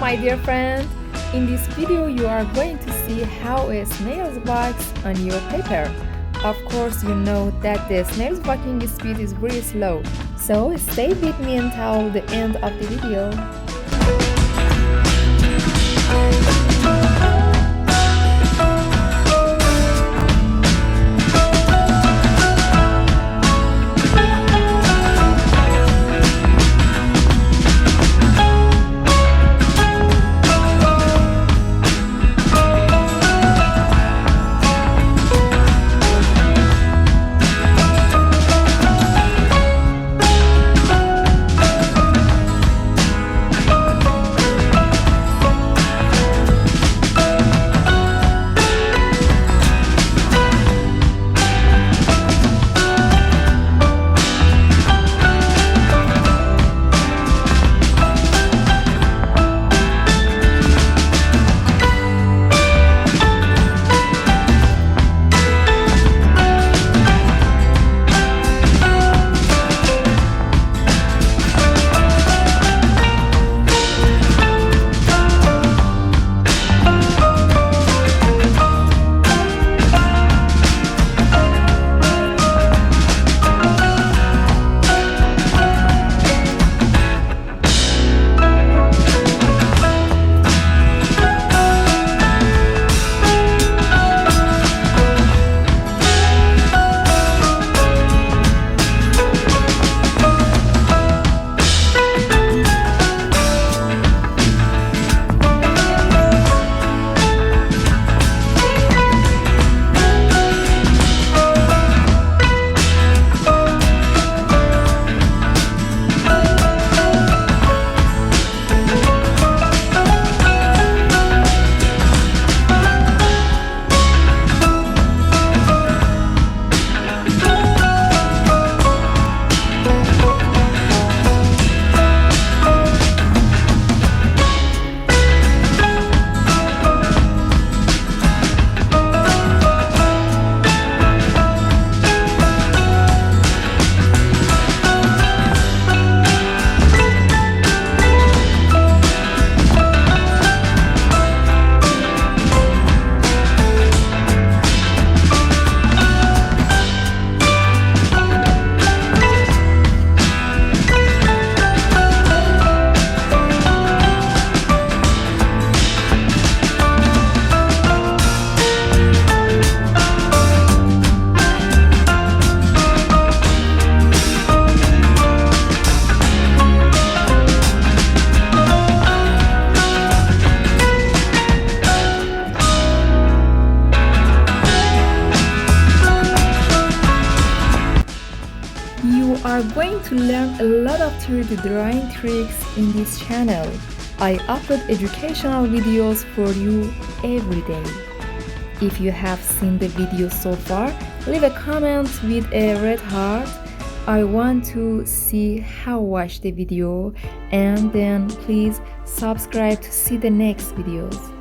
my dear friend! In this video you are going to see how a snail walks on your paper. Of course you know that the snail's walking speed is very slow, so stay with me until the end of the video. You are going to learn a lot of 3D drawing tricks in this channel. I upload educational videos for you every day. If you have seen the video so far, leave a comment with a red heart. I want to see how watch the video, and then please subscribe to see the next videos.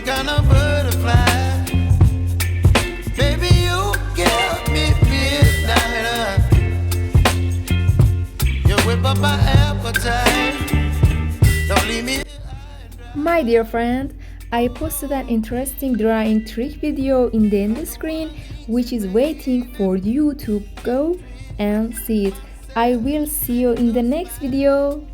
kind of butterfly. Baby, you give me midnight. You whip up my appetite. Don't leave me. My dear friend, I posted an interesting drawing trick video in the end screen, which is waiting for you to go and see it. I will see you in the next video.